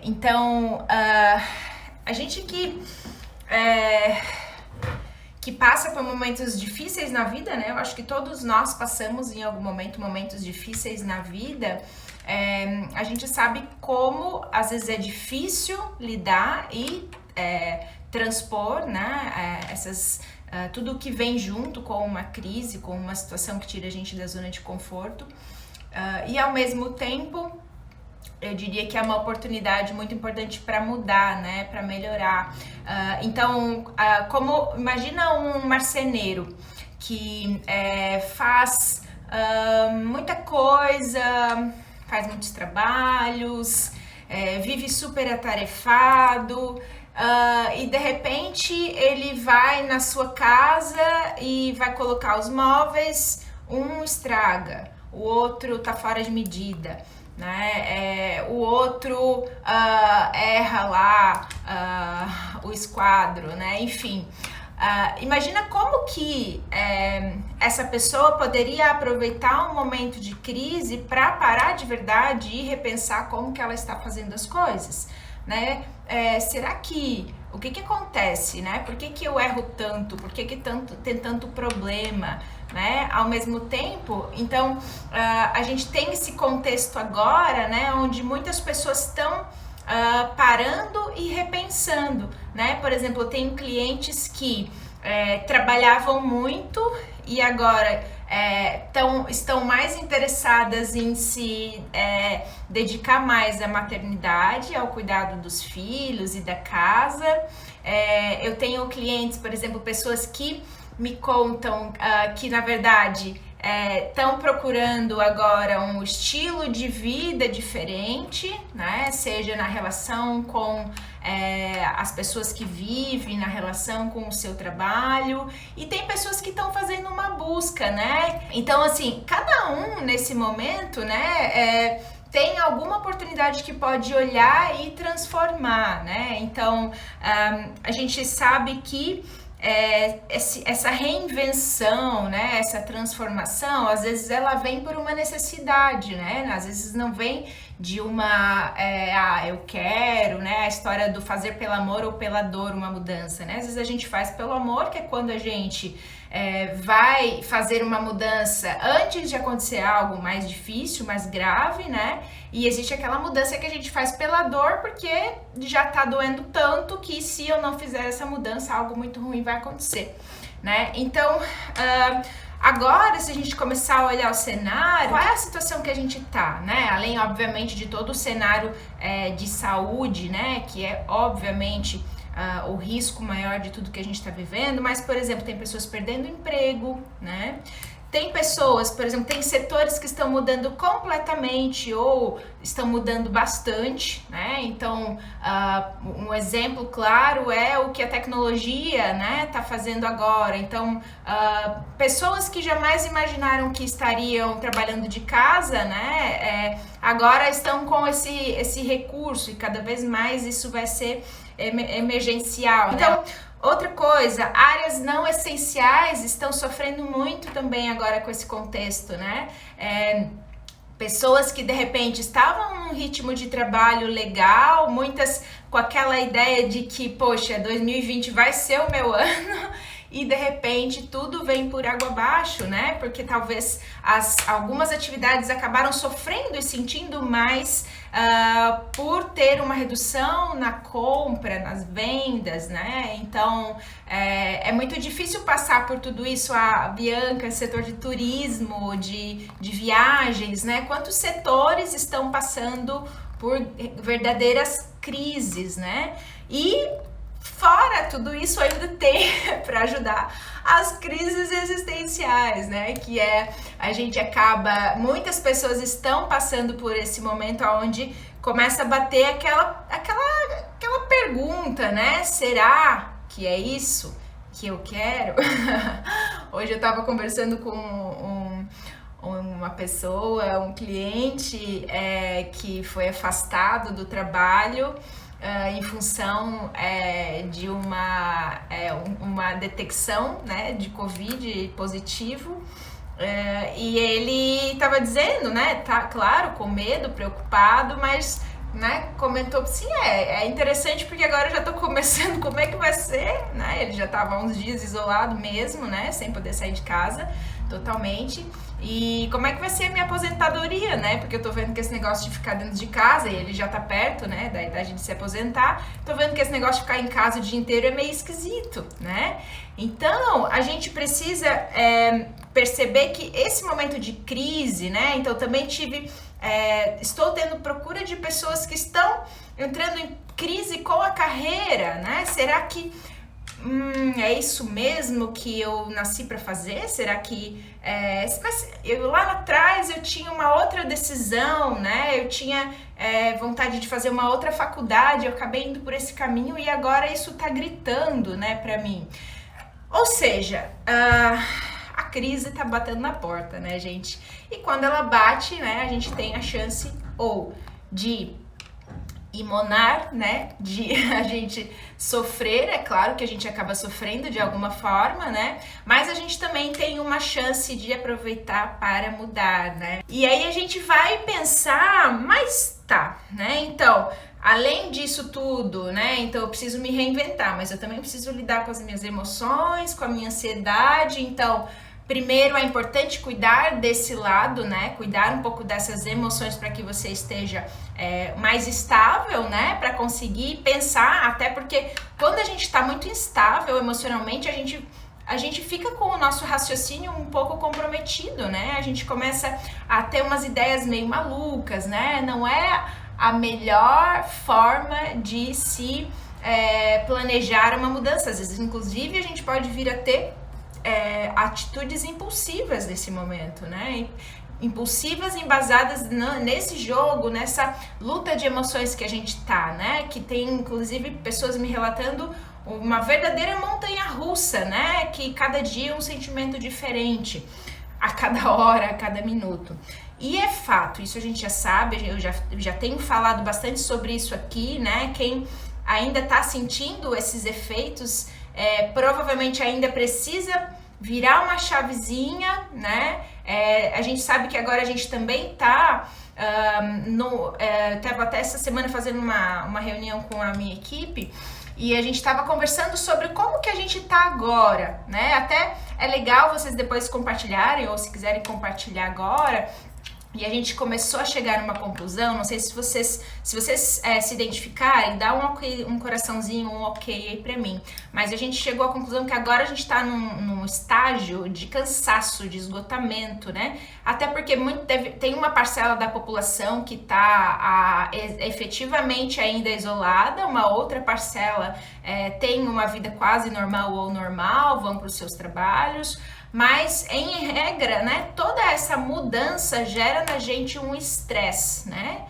Então, a gente que passa por momentos difíceis na vida, né? Eu acho que todos nós passamos em algum momento momentos difíceis na vida. A gente sabe como às vezes é difícil lidar e transpor, né? Tudo que vem junto com uma crise, com uma situação que tira a gente da zona de conforto. E ao mesmo tempo, eu diria que é uma oportunidade muito importante para mudar, né, para melhorar. Então, imagina um marceneiro que faz muita coisa, faz muitos trabalhos, vive super atarefado, e de repente ele vai na sua casa e vai colocar os móveis, um estraga, o outro tá fora de medida, né? O outro erra lá o esquadro, né? Enfim, imagina como que essa pessoa poderia aproveitar um momento de crise para parar de verdade e repensar como que ela está fazendo as coisas, né? Será que o que acontece, né? Por que eu erro tanto? Por que tem tanto problema, né? Ao mesmo tempo, então a gente tem esse contexto agora, né? Onde muitas pessoas estão parando e repensando, né? Por exemplo, eu tenho clientes que trabalhavam muito e agora estão mais interessadas em se dedicar mais à maternidade, ao cuidado dos filhos e da casa. Eu tenho clientes, por exemplo, pessoas que me contam que, na verdade, estão procurando agora um estilo de vida diferente, né? Seja na relação com as pessoas que vivem, na relação com o seu trabalho, e tem pessoas que estão fazendo uma busca, né? Então, assim, cada um nesse momento, né, tem alguma oportunidade que pode olhar e transformar, né? Então, a gente sabe que essa reinvenção, né, essa transformação, às vezes ela vem por uma necessidade, né? Às vezes não vem de uma, eu quero, né? A história do fazer pelo amor ou pela dor uma mudança, né? Às vezes a gente faz pelo amor, que é quando a gente vai fazer uma mudança antes de acontecer algo mais difícil, mais grave, né? E existe aquela mudança que a gente faz pela dor, porque já tá doendo tanto que se eu não fizer essa mudança, algo muito ruim vai acontecer, né? Então, agora, se a gente começar a olhar o cenário, qual é a situação que a gente tá, né? Além, obviamente, de todo o cenário de saúde, né? Que é, obviamente, o risco maior de tudo que a gente está vivendo, mas, por exemplo, tem pessoas perdendo emprego, né? Tem pessoas, por exemplo, tem setores que estão mudando completamente ou estão mudando bastante, né? Então, um exemplo claro é o que a tecnologia, né, tá fazendo agora. Então, pessoas que jamais imaginaram que estariam trabalhando de casa, né, agora estão com esse recurso e cada vez mais isso vai ser emergencial. Então, outra coisa, áreas não essenciais estão sofrendo muito também agora com esse contexto, né? Pessoas que de repente estavam num ritmo de trabalho legal, muitas com aquela ideia de que, poxa, 2020 vai ser o meu ano, e de repente tudo vem por água abaixo, né? Porque talvez algumas atividades acabaram sofrendo e sentindo mais por ter uma redução na compra, nas vendas, né? Então é muito difícil passar por tudo isso. A Bianca, setor de turismo, de viagens, né? Quantos setores estão passando por verdadeiras crises, né? E fora tudo isso ainda tem para ajudar as crises existenciais, né? Que a gente acaba, muitas pessoas estão passando por esse momento onde começa a bater aquela pergunta, né? Será que é isso que eu quero? Hoje eu estava conversando com uma pessoa, um cliente que foi afastado do trabalho em função de uma detecção, né, de Covid positivo, e ele estava dizendo, né, tá claro, com medo, preocupado, mas né, comentou assim, é interessante porque agora eu já tô começando, como é que vai ser, né? Ele já tava há uns dias isolado mesmo, né, sem poder sair de casa totalmente. E como é que vai ser a minha aposentadoria, né? Porque eu tô vendo que esse negócio de ficar dentro de casa, e ele já tá perto, né, da idade de se aposentar, tô vendo que esse negócio de ficar em casa o dia inteiro é meio esquisito, né? Então, a gente precisa perceber que esse momento de crise, né? Então, também estou tendo procura de pessoas que estão entrando em crise com a carreira, né? Será que é isso mesmo que eu nasci para fazer? Será que mas eu lá atrás eu tinha uma outra decisão, né? Eu tinha vontade de fazer uma outra faculdade, eu acabei indo por esse caminho e agora isso tá gritando, né, para mim. Ou seja, a crise tá batendo na porta, né, gente? E quando ela bate, né, a gente tem a chance ou de imonar, né, de a gente sofrer, é claro que a gente acaba sofrendo de alguma forma, né, mas a gente também tem uma chance de aproveitar para mudar, né, e aí a gente vai pensar, mas tá, né, então, além disso tudo, né, então eu preciso me reinventar, mas eu também preciso lidar com as minhas emoções, com a minha ansiedade, então primeiro é importante cuidar desse lado, né? Cuidar um pouco dessas emoções para que você esteja mais estável, né? Para conseguir pensar, até porque quando a gente está muito instável emocionalmente, a gente fica com o nosso raciocínio um pouco comprometido, né? A gente começa a ter umas ideias meio malucas, né? Não é a melhor forma de se planejar uma mudança. Às vezes, inclusive, a gente pode vir a ter atitudes impulsivas nesse momento, né? Impulsivas embasadas nesse jogo, nessa luta de emoções que a gente tá, né? Que tem, inclusive, pessoas me relatando uma verdadeira montanha-russa, né? Que cada dia é um sentimento diferente, a cada hora, a cada minuto. E é fato, isso a gente já sabe, eu já tenho falado bastante sobre isso aqui, né? Quem ainda tá sentindo esses efeitos provavelmente ainda precisa virar uma chavezinha, né? A gente sabe que agora a gente também tá tava até essa semana fazendo uma reunião com a minha equipe e a gente estava conversando sobre como que a gente tá agora, né? Até é legal vocês depois compartilharem ou se quiserem compartilhar agora. E a gente começou a chegar numa conclusão, não sei se vocês se identificarem, dá um coraçãozinho, um ok aí pra mim. Mas a gente chegou à conclusão que agora a gente tá num estágio de cansaço, de esgotamento, né? Até porque tem uma parcela da população que tá efetivamente ainda isolada, uma outra parcela tem uma vida quase normal ou normal, vão para os seus trabalhos. Mas, em regra, né, toda essa mudança gera na gente um estresse, né?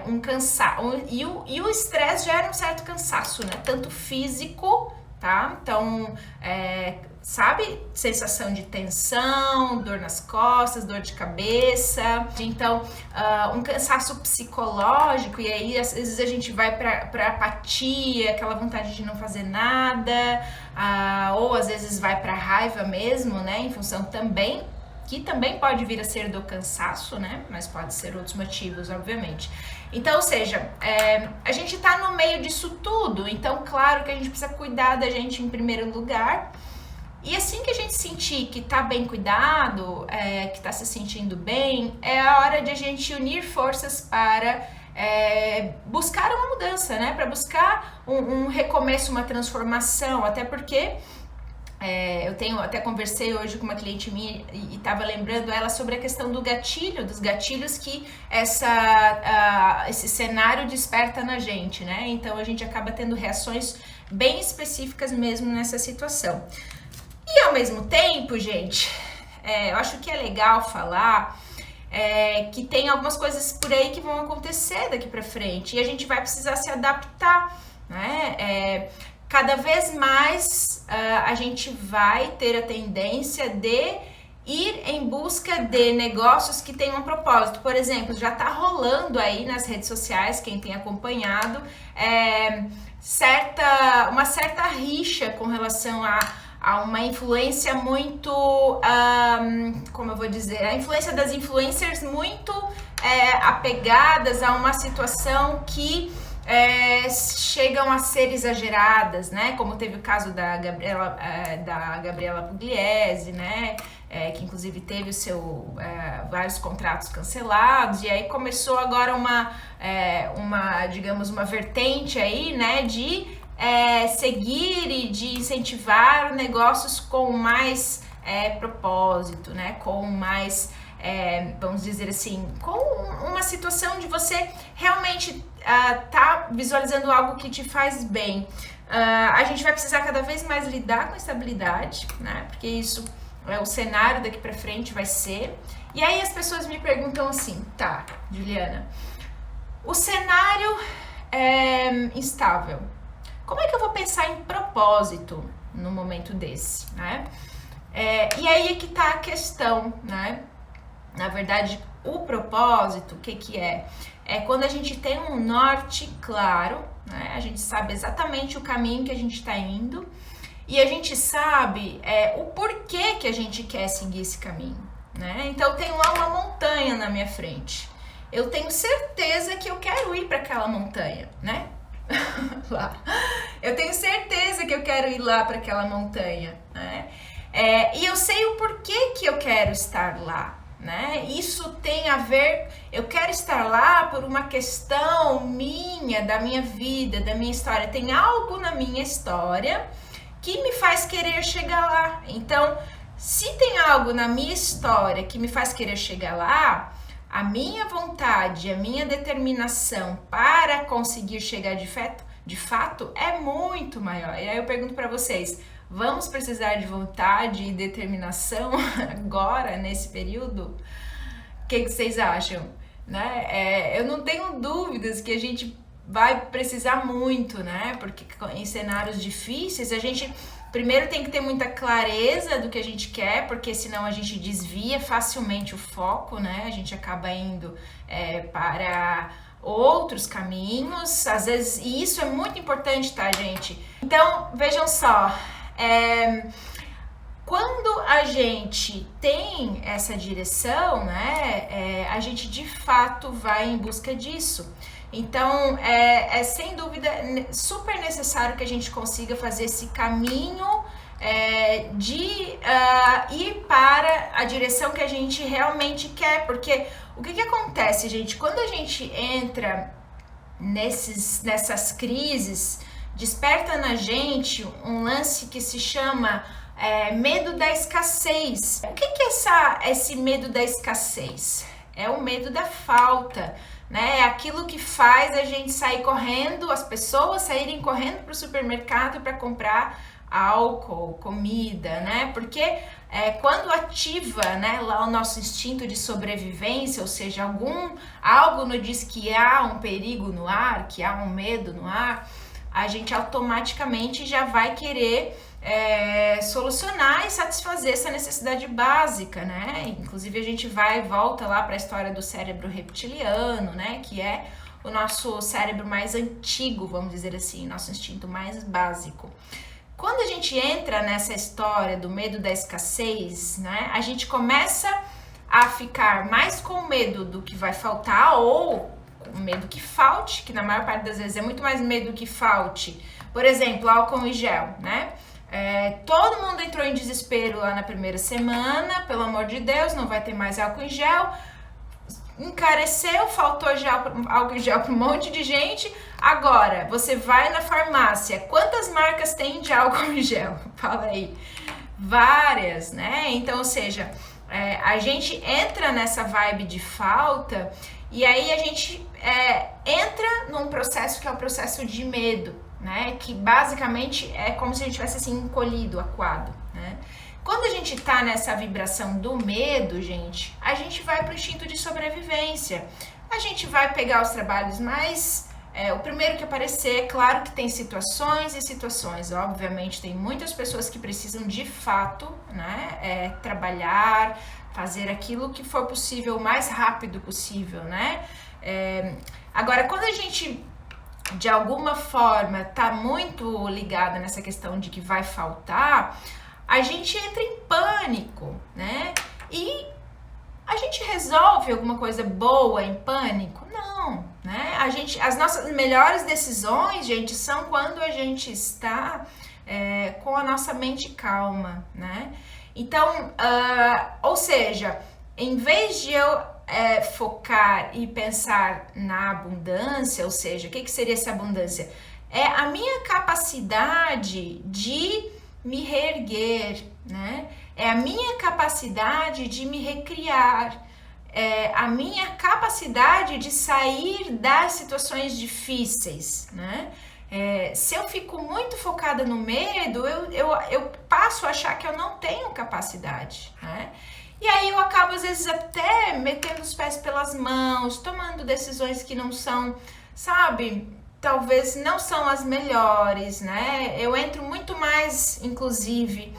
Um cansaço. E o estresse gera um certo cansaço, né? Tanto físico, tá? Então, sabe? Sensação de tensão, dor nas costas, dor de cabeça. Então, um cansaço psicológico. E aí, às vezes, a gente vai pra apatia, aquela vontade de não fazer nada. Ou, às vezes, vai pra raiva mesmo, né? Em função também, que também pode vir a ser do cansaço, né? Mas pode ser outros motivos, obviamente. Então, ou seja, a gente tá no meio disso tudo. Então, claro que a gente precisa cuidar da gente em primeiro lugar. E assim que a gente sentir que tá bem cuidado, que tá se sentindo bem, é a hora de a gente unir forças para buscar uma mudança, né? Para buscar um recomeço, uma transformação, até porque eu até conversei hoje com uma cliente minha e estava lembrando ela sobre a questão do gatilho, dos gatilhos que esse cenário desperta na gente, né? Então a gente acaba tendo reações bem específicas mesmo nessa situação. E ao mesmo tempo, gente, eu acho que é legal falar que tem algumas coisas por aí que vão acontecer daqui pra frente e a gente vai precisar se adaptar, né? Cada vez mais a gente vai ter a tendência de ir em busca de negócios que tenham um propósito. Por exemplo, já tá rolando aí nas redes sociais, quem tem acompanhado, uma certa rixa com relação a uma influência muito, como eu vou dizer, a influência das influencers muito apegadas a uma situação que chegam a ser exageradas, né? Como teve o caso da Gabriela Pugliese, né? Que inclusive teve vários contratos cancelados, e aí começou agora digamos, uma vertente aí, né, de seguir e de incentivar negócios com mais propósito, né, com mais, vamos dizer assim, com uma situação de você realmente tá visualizando algo que te faz bem. A gente vai precisar cada vez mais lidar com a estabilidade, né, porque isso o cenário daqui para frente vai ser. E aí as pessoas me perguntam assim, tá, Juliana, o cenário é instável. Como é que eu vou pensar em propósito no momento desse, né? E aí é que tá a questão, né? Na verdade, o propósito, o que é? É quando a gente tem um norte claro, né? A gente sabe exatamente o caminho que a gente está indo. E a gente sabe o porquê que a gente quer seguir esse caminho, né? Então eu tenho lá uma montanha na minha frente. Eu tenho certeza que eu quero ir para aquela montanha, né? Lá. Eu tenho certeza que eu quero ir lá para aquela montanha, né? E eu sei o porquê que eu quero estar lá, né? Isso tem a ver, eu quero estar lá por uma questão minha, da minha vida, da minha história. Tem algo na minha história que me faz querer chegar lá. Então, se tem algo na minha história que me faz querer chegar lá, a minha vontade, a minha determinação para conseguir chegar de fato é muito maior. E aí eu pergunto para vocês, vamos precisar de vontade e determinação agora, nesse período? O que vocês acham? Né? Eu não tenho dúvidas que a gente vai precisar muito, né? Porque em cenários difíceis a gente primeiro tem que ter muita clareza do que a gente quer, porque senão a gente desvia facilmente o foco, né? A gente acaba indo para outros caminhos, às vezes, e isso é muito importante, tá, gente? Então, vejam só, quando a gente tem essa direção, né, a gente de fato vai em busca disso. Então, sem dúvida super necessário que a gente consiga fazer esse caminho de ir para a direção que a gente realmente quer, porque o que acontece, gente? Quando a gente entra nessas crises, desperta na gente um lance que se chama medo da escassez. O que é esse medo da escassez? É o medo da falta, né? É aquilo que faz a gente sair correndo, as pessoas saírem correndo para o supermercado para comprar álcool, comida, né? Porque quando ativa, né, lá o nosso instinto de sobrevivência, ou seja, algo nos diz que há um perigo no ar, que há um medo no ar, a gente automaticamente já vai querer solucionar e satisfazer essa necessidade básica, né? Inclusive a gente volta lá para a história do cérebro reptiliano, né? Que é o nosso cérebro mais antigo, vamos dizer assim, nosso instinto mais básico. Quando a gente entra nessa história do medo da escassez, né? A gente começa a ficar mais com medo do que vai faltar ou com medo que falte, que na maior parte das vezes é muito mais medo que falte. Por exemplo, álcool em gel, né? Todo mundo entrou em desespero lá na primeira semana, pelo amor de Deus, não vai ter mais álcool em gel. Encareceu, faltou álcool em gel para um monte de gente. Agora, você vai na farmácia, quantas marcas tem de álcool em gel? Fala aí. Várias, né? Então, ou seja, a gente entra nessa vibe de falta e aí a gente entra num processo que é o processo de medo, né? Que basicamente é como se a gente tivesse assim encolhido, acuado, né? Quando a gente tá nessa vibração do medo, gente, a gente vai pro instinto de sobrevivência. A gente vai pegar os trabalhos mais... o primeiro que aparecer, claro que tem situações e situações. Obviamente, tem muitas pessoas que precisam de fato, né, trabalhar, fazer aquilo que for possível o mais rápido possível, né? Agora, quando a gente, de alguma forma, tá muito ligada nessa questão de que vai faltar... a gente entra em pânico, né? E a gente resolve alguma coisa boa em pânico? Não, né? As nossas melhores decisões, gente, são quando a gente está com a nossa mente calma, né? Então, ou seja, em vez de eu focar e pensar na abundância, ou seja, o que seria essa abundância? É a minha capacidade de me reerguer, né? É a minha capacidade de me recriar, é a minha capacidade de sair das situações difíceis, né? Se eu fico muito focada no medo, eu passo a achar que eu não tenho capacidade, né? E aí eu acabo, às vezes, até metendo os pés pelas mãos, tomando decisões que não são, sabe, talvez não são as melhores, né? Eu entro muito mais, inclusive,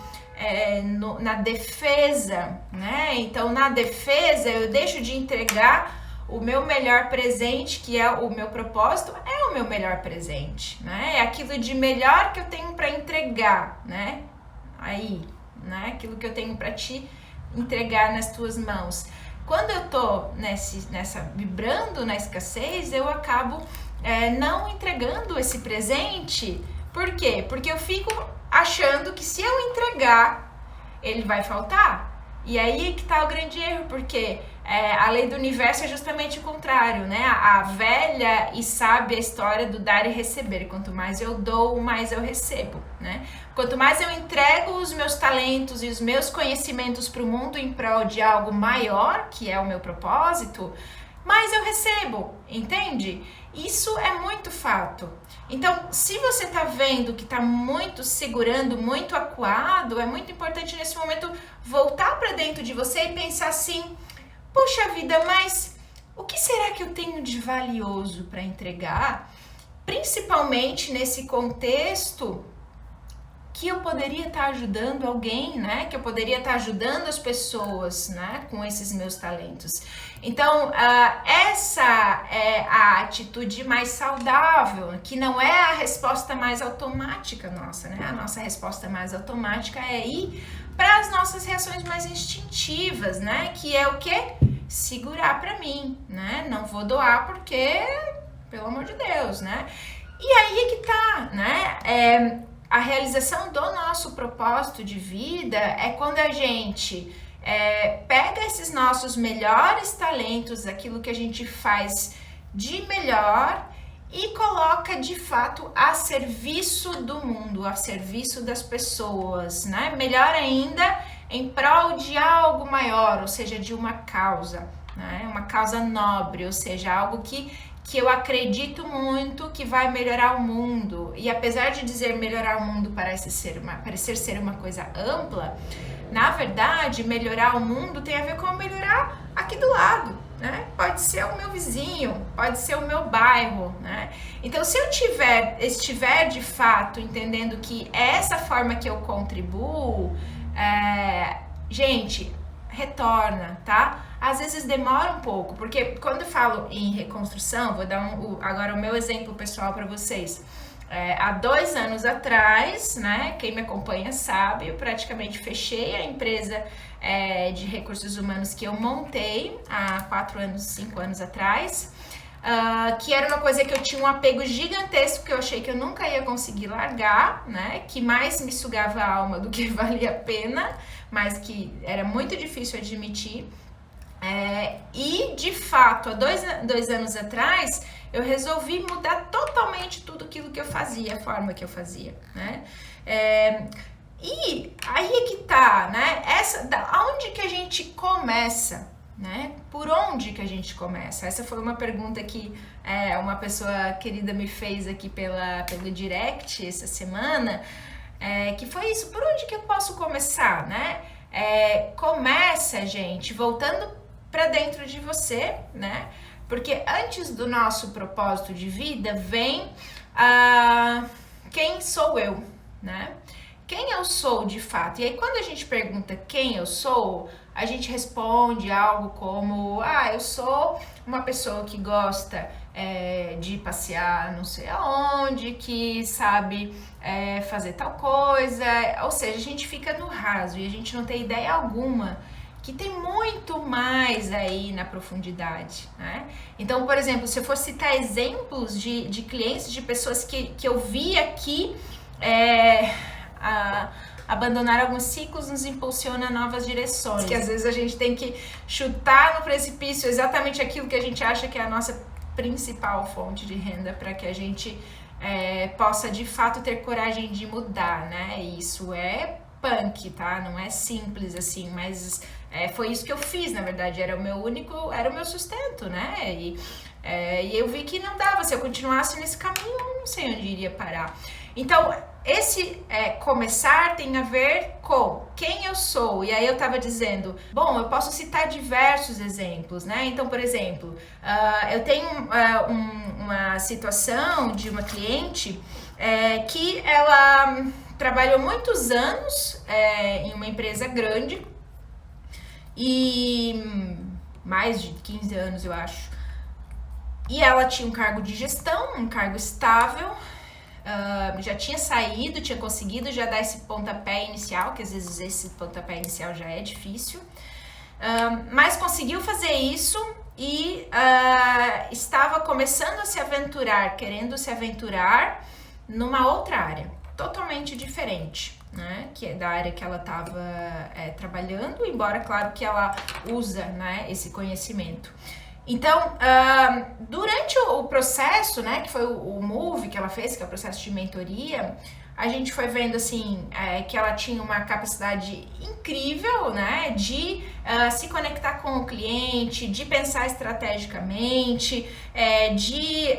na defesa, né? Então, na defesa, eu deixo de entregar o meu melhor presente, que é o meu propósito, é o meu melhor presente, né? É aquilo de melhor que eu tenho para entregar, né? Aí, né? Aquilo que eu tenho para te entregar nas tuas mãos. Quando eu tô vibrando na escassez, eu acabo não entregando esse presente. Por quê? Porque eu fico achando que se eu entregar, ele vai faltar. E aí que tá o grande erro, porque a lei do universo é justamente o contrário, né? A velha e sábia história do dar e receber. Quanto mais eu dou, mais eu recebo, né? Quanto mais eu entrego os meus talentos e os meus conhecimentos para o mundo em prol de algo maior, que é o meu propósito, mais eu recebo, entende? Isso é muito fato. Então, se você tá vendo que tá muito segurando, muito acuado, é muito importante nesse momento voltar para dentro de você e pensar assim: puxa vida, mas o que será que eu tenho de valioso para entregar? Principalmente nesse contexto que eu poderia estar ajudando alguém, né? Que eu poderia estar ajudando as pessoas, né? Com esses meus talentos. Então, essa é a atitude mais saudável, que não é a resposta mais automática nossa, né? A nossa resposta mais automática é ir para as nossas reações mais instintivas, né? Que é o quê? Segurar para mim, né? Não vou doar porque, pelo amor de Deus, né? E aí é que tá, né? A realização do nosso propósito de vida é quando a gente pega esses nossos melhores talentos, aquilo que a gente faz de melhor e coloca de fato a serviço do mundo, a serviço das pessoas, né? Melhor ainda, em prol de algo maior, ou seja, de uma causa, né? Uma causa nobre, ou seja, algo que eu acredito muito que vai melhorar o mundo. E apesar de dizer melhorar o mundo parecer ser uma coisa ampla, na verdade, melhorar o mundo tem a ver com melhorar aqui do lado, né? Pode ser o meu vizinho, pode ser o meu bairro, né? Então, se eu estiver de fato entendendo que é essa forma que eu contribuo, gente, retorna, tá? Às vezes demora um pouco, porque quando eu falo em reconstrução, vou dar agora o meu exemplo pessoal para vocês. Há 2 anos atrás, né, quem me acompanha sabe, eu praticamente fechei a empresa de recursos humanos que eu montei há 4 anos, 5 anos atrás, que era uma coisa que eu tinha um apego gigantesco, que eu achei que eu nunca ia conseguir largar, né, que mais me sugava a alma do que valia a pena, mas que era muito difícil admitir. E de fato, há 2 anos atrás, eu resolvi mudar totalmente tudo aquilo que eu fazia, a forma que eu fazia, né? E aí é que tá, né? Aonde que a gente começa, né? Por onde que a gente começa? Essa foi uma pergunta que uma pessoa querida me fez aqui pelo direct essa semana, que foi isso: por onde que eu posso começar, né? Começa, gente, voltando para dentro de você, né? Porque antes do nosso propósito de vida vem quem sou eu, né? Quem eu sou de fato. E aí quando a gente pergunta quem eu sou, a gente responde algo como: eu sou uma pessoa que gosta de passear não sei aonde, que sabe fazer tal coisa. Ou seja, a gente fica no raso e a gente não tem ideia alguma que tem muito mais aí na profundidade, né? Então, por exemplo, se eu for citar exemplos de clientes, de pessoas que eu vi aqui, abandonar alguns ciclos nos impulsiona a novas direções. Que às vezes a gente tem que chutar no precipício exatamente aquilo que a gente acha que é a nossa principal fonte de renda para que a gente possa de fato ter coragem de mudar, né? E isso é punk, tá? Não é simples assim, mas foi isso que eu fiz, na verdade, era o meu sustento, né? E eu vi que não dava, se eu continuasse nesse caminho, eu não sei onde iria parar. Então, esse começar tem a ver com quem eu sou. E aí eu tava dizendo, bom, eu posso citar diversos exemplos, né? Então, por exemplo, eu tenho uma situação de uma cliente que ela trabalhou muitos anos em uma empresa grande e mais de 15 anos, eu acho. E ela tinha um cargo de gestão, um cargo estável, já tinha saído, tinha conseguido já dar esse pontapé inicial, que às vezes esse pontapé inicial já é difícil, mas conseguiu fazer isso e estava começando a se aventurar, querendo se aventurar numa outra área, totalmente diferente, né, que é da área que ela estava trabalhando, embora claro que ela usa, né, esse conhecimento. Então, durante o processo, né, que foi o Move que ela fez, que é o processo de mentoria, a gente foi vendo assim que ela tinha uma capacidade incrível, né, de se conectar com o cliente, de pensar estrategicamente, de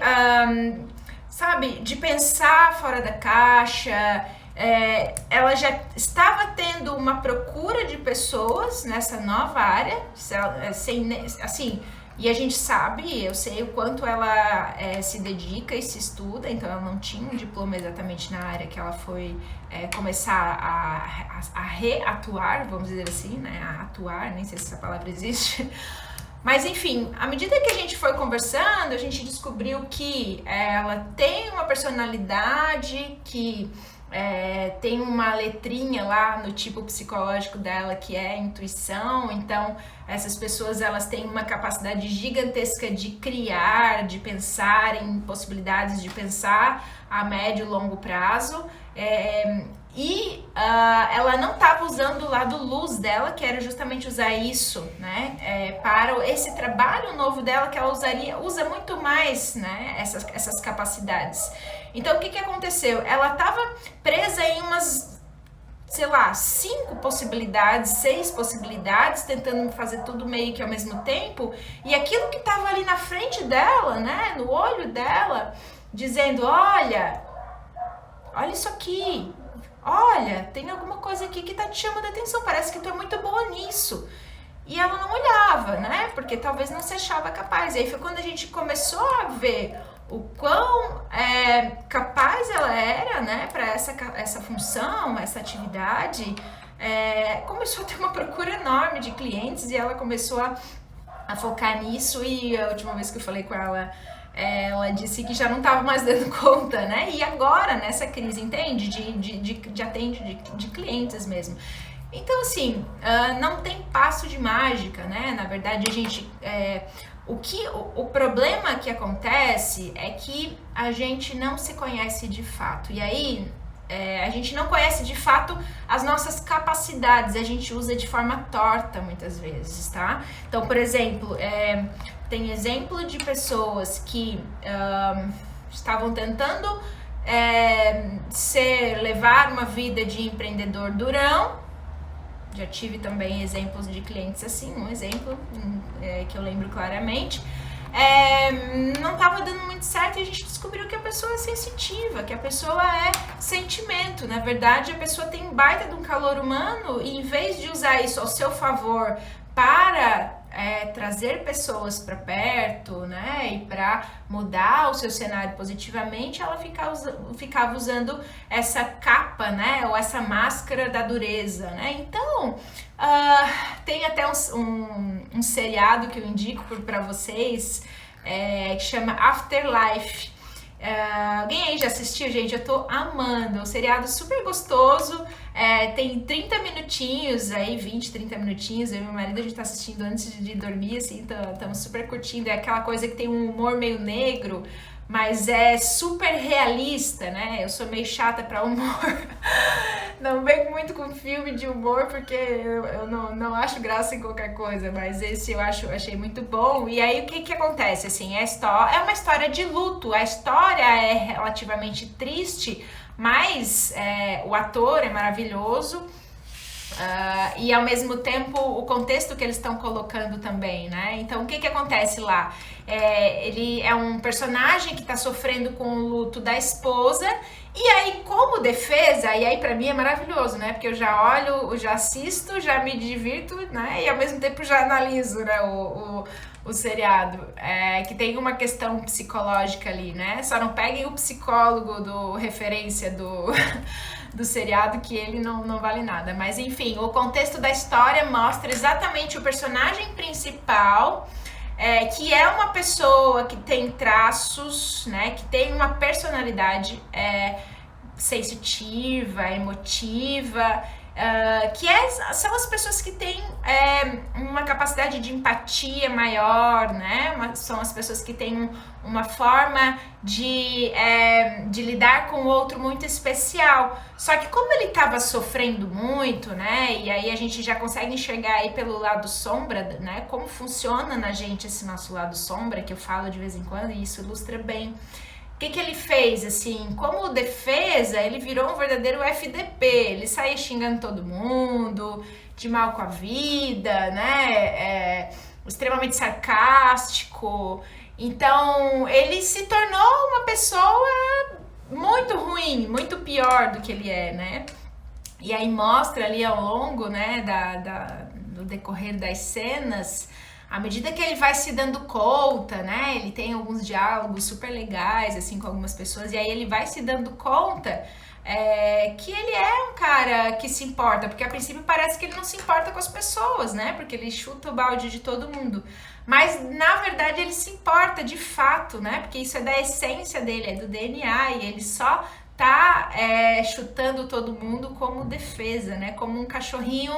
pensar fora da caixa. Ela já estava tendo uma procura de pessoas nessa nova área, e a gente sabe, eu sei o quanto ela se dedica e se estuda, então ela não tinha um diploma exatamente na área que ela foi começar a reatuar, vamos dizer assim, né? A atuar, nem sei se essa palavra existe. Mas enfim, à medida que a gente foi conversando, a gente descobriu que ela tem uma personalidade que tem uma letrinha lá no tipo psicológico dela que é intuição. Então essas pessoas, elas têm uma capacidade gigantesca de criar, de pensar em possibilidades, de pensar a médio e longo prazo, ela não estava usando o lado luz dela, que era justamente usar isso, né, para esse trabalho novo dela, que ela usa muito mais, né, essas capacidades. Então, o que aconteceu? Ela estava presa em umas, sei lá, 5 possibilidades, 6 possibilidades, tentando fazer tudo meio que ao mesmo tempo, e aquilo que estava ali na frente dela, né, no olho dela, dizendo, olha isso aqui, olha, tem alguma coisa aqui que tá te chamando a atenção, parece que tu é muito boa nisso. E ela não olhava, né, porque talvez não se achava capaz. E aí foi quando a gente começou a ver o quão capaz ela era, né, para essa função, essa atividade, começou a ter uma procura enorme de clientes e ela começou a focar nisso. E a última vez que eu falei com ela, ela disse que já não estava mais dando conta, né, e agora nessa crise, entende, de clientes mesmo. Então assim, não tem passo de mágica, né, na verdade a gente... O problema que acontece é que a gente não se conhece de fato, e aí a gente não conhece de fato as nossas capacidades, a gente usa de forma torta muitas vezes, tá? Então, por exemplo, tem exemplo de pessoas que estavam tentando levar uma vida de empreendedor durão. Já tive também exemplos de clientes assim, um exemplo que eu lembro claramente, não estava dando muito certo e a gente descobriu que a pessoa é sensitiva, que a pessoa é sentimento. Na verdade, a pessoa tem baita de um calor humano e em vez de usar isso ao seu favor para trazer pessoas para perto, né, e para mudar o seu cenário positivamente, ela ficava usando essa capa, né, ou essa máscara da dureza, né? Então, tem até um seriado que eu indico para vocês, que chama Afterlife. Alguém aí já assistiu, gente? Eu tô amando, é um seriado super gostoso, tem 30 minutinhos aí, 20, 30 minutinhos, eu e meu marido a gente tá assistindo antes de dormir, assim, estamos super curtindo, é aquela coisa que tem um humor meio negro, mas é super realista, né? Eu sou meio chata pra humor, não venho muito com filme de humor, porque eu não acho graça em qualquer coisa, mas esse eu achei muito bom. E aí o que acontece, assim, é uma história de luto, a história é relativamente triste, mas o ator é maravilhoso. E ao mesmo tempo o contexto que eles estão colocando também, né? Então o que acontece lá? Ele é um personagem que tá sofrendo com o luto da esposa, e aí como defesa, e aí pra mim é maravilhoso, né? Porque eu já olho, eu já assisto, já me divirto, né? E ao mesmo tempo já analiso, né? O seriado, que tem uma questão psicológica ali, né? Só não peguem o psicólogo do referência do seriado, que ele não vale nada. Mas enfim, o contexto da história mostra exatamente o personagem principal, que é uma pessoa que tem traços, né? Que tem uma personalidade sensitiva, emotiva, são as pessoas que têm uma capacidade de empatia maior, né? São as pessoas que têm uma forma de lidar com o outro muito especial. Só que como ele estava sofrendo muito, né? E aí a gente já consegue enxergar aí pelo lado sombra, né? Como funciona na gente esse nosso lado sombra, que eu falo de vez em quando, e isso ilustra bem. O que ele fez, assim, como defesa, ele virou um verdadeiro FDP, ele saía xingando todo mundo, de mal com a vida, né, extremamente sarcástico. Então, ele se tornou uma pessoa muito ruim, muito pior do que ele é, né. E aí mostra ali ao longo, né, do decorrer das cenas, à medida que ele vai se dando conta, né, ele tem alguns diálogos super legais, assim, com algumas pessoas, e aí ele vai se dando conta que ele é um cara que se importa, porque a princípio parece que ele não se importa com as pessoas, né, porque ele chuta o balde de todo mundo, mas na verdade ele se importa de fato, né, porque isso é da essência dele, é do DNA, e ele só tá chutando todo mundo como defesa, né? Como um cachorrinho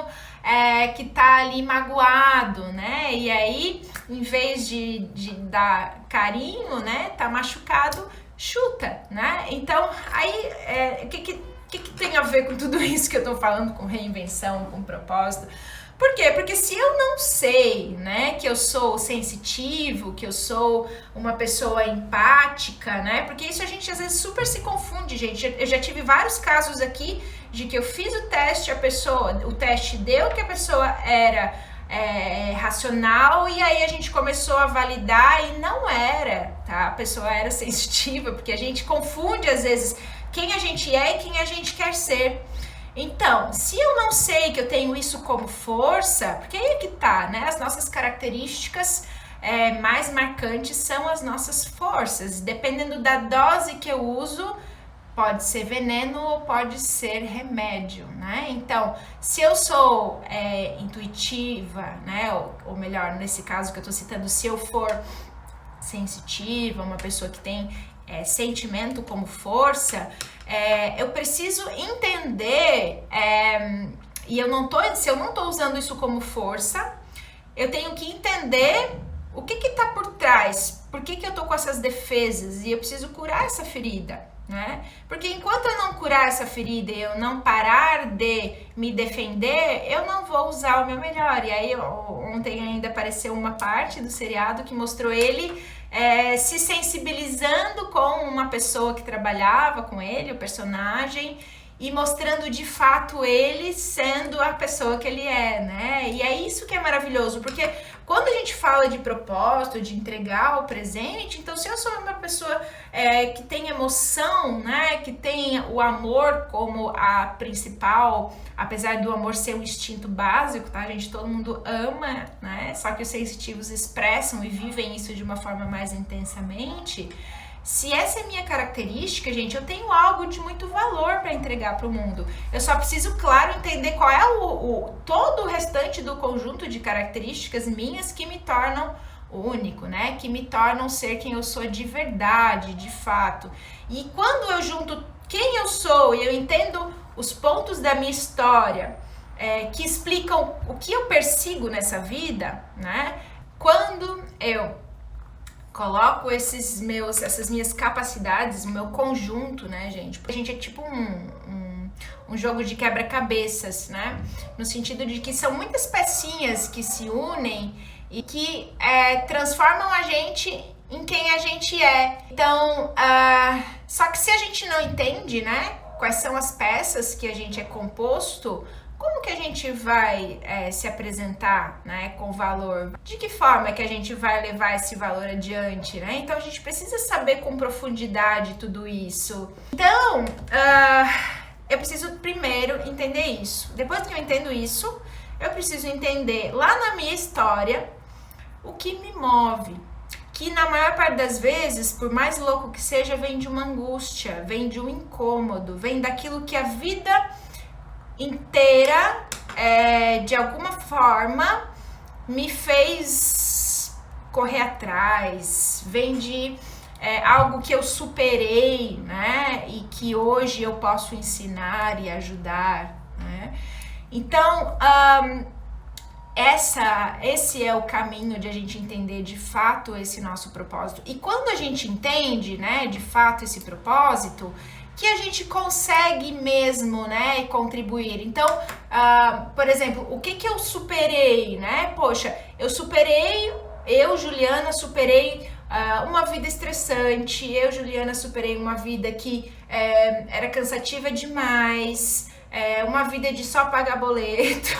que tá ali magoado, né? E aí, em vez de dar carinho, né? Tá machucado, chuta, né? Então, aí, o que tem a ver com tudo isso que eu tô falando, com reinvenção, com propósito? Por quê? Porque se eu não sei, né, que eu sou sensitivo, que eu sou uma pessoa empática, né, porque isso a gente às vezes super se confunde, gente. Eu já tive vários casos aqui de que eu fiz o teste, o teste deu que a pessoa era racional, e aí a gente começou a validar e não era, tá? A pessoa era sensitiva, porque a gente confunde às vezes quem a gente é e quem a gente quer ser. Então, se eu não sei que eu tenho isso como força, porque aí é que tá, né? As nossas características mais marcantes são as nossas forças. Dependendo da dose que eu uso, pode ser veneno ou pode ser remédio, né? Então, se eu sou intuitiva, né? Ou melhor, nesse caso que eu tô citando, se eu for sensitiva, uma pessoa que tem sentimento como força, eu preciso entender, e se eu não tô usando isso como força, eu tenho que entender o que tá por trás, por que eu tô com essas defesas, e eu preciso curar essa ferida, né? Porque enquanto eu não curar essa ferida e eu não parar de me defender, eu não vou usar o meu melhor. E aí ontem ainda apareceu uma parte do seriado que mostrou ele se sensibilizando com uma pessoa que trabalhava com ele, o personagem, e mostrando de fato ele sendo a pessoa que ele é, né? E é isso que é maravilhoso, porque Quando a gente fala de propósito, de entregar o presente, então se eu sou uma pessoa que tem emoção, né, que tem o amor como a principal, apesar do amor ser um instinto básico, tá, gente? Todo mundo ama, né? Só que os sensitivos expressam e vivem isso de uma forma mais intensamente. Se essa é minha característica, gente, eu tenho algo de muito valor para entregar para o mundo. Eu só preciso, claro, entender qual é todo o restante do conjunto de características minhas que me tornam único, né? Que me tornam ser quem eu sou de verdade, de fato. E quando eu junto quem eu sou e eu entendo os pontos da minha história que explicam o que eu persigo nessa vida, né? Quando eu coloco essas minhas capacidades, o meu conjunto, né, gente? A gente é tipo um jogo de quebra-cabeças, né? No sentido de que são muitas pecinhas que se unem e que transformam a gente em quem a gente é. Então, só que se a gente não entende, né, quais são as peças que a gente é composto, como que a gente vai se apresentar, né, com valor? De que forma que a gente vai levar esse valor adiante, né? Então a gente precisa saber com profundidade tudo isso. Então, eu preciso primeiro entender isso. Depois que eu entendo isso, eu preciso entender lá na minha história o que me move. Que na maior parte das vezes, por mais louco que seja, vem de uma angústia, vem de um incômodo, vem daquilo que a vida inteira, de alguma forma, me fez correr atrás, vem de algo que eu superei, né, e que hoje eu posso ensinar e ajudar, né? Então, esse é o caminho de a gente entender de fato esse nosso propósito. E quando a gente entende, né, de fato esse propósito, que a gente consegue mesmo, né, contribuir. Então, por exemplo, o que eu superei, né? Poxa, Juliana, superei uma vida estressante, Juliana, superei uma vida que era cansativa demais, uma vida de só pagar boleto.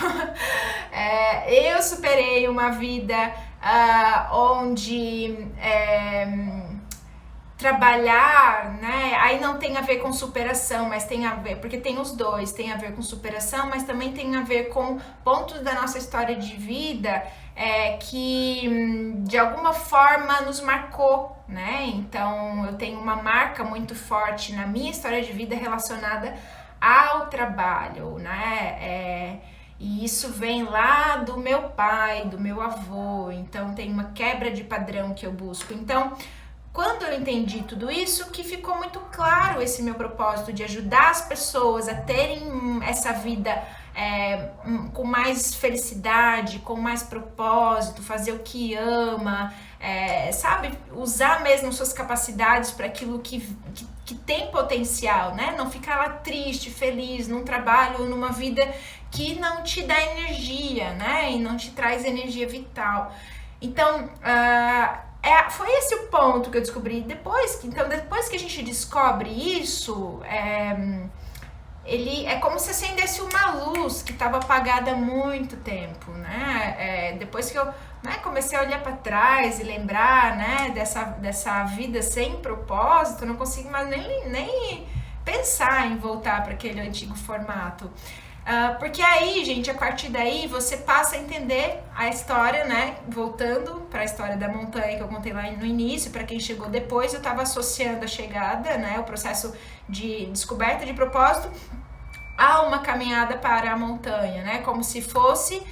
Eu superei uma vida onde trabalhar, né, aí não tem a ver com superação, mas tem a ver, porque tem os dois, tem a ver com superação, mas também tem a ver com pontos da nossa história de vida que de alguma forma nos marcou, né? Então eu tenho uma marca muito forte na minha história de vida relacionada ao trabalho, né? E isso vem lá do meu pai, do meu avô, então tem uma quebra de padrão que eu busco. Então, quando eu entendi tudo isso, que ficou muito claro esse meu propósito de ajudar as pessoas a terem essa vida com mais felicidade, com mais propósito, fazer o que ama, sabe? Usar mesmo suas capacidades para aquilo que tem potencial, né? Não ficar lá triste, feliz, num trabalho, numa vida que não te dá energia, né? E não te traz energia vital. Então, foi esse o ponto que eu descobri. Depois que a gente descobre isso, ele é como se acendesse uma luz que estava apagada há muito tempo, né? Depois que eu comecei a olhar para trás e lembrar, né, dessa vida sem propósito, eu não consigo mais nem pensar em voltar para aquele antigo formato. Porque aí, gente, a partir daí você passa a entender a história, né? Voltando para a história da montanha que eu contei lá no início, para quem chegou depois, eu estava associando a chegada, né? O processo de descoberta de propósito a uma caminhada para a montanha, né? Como se fosse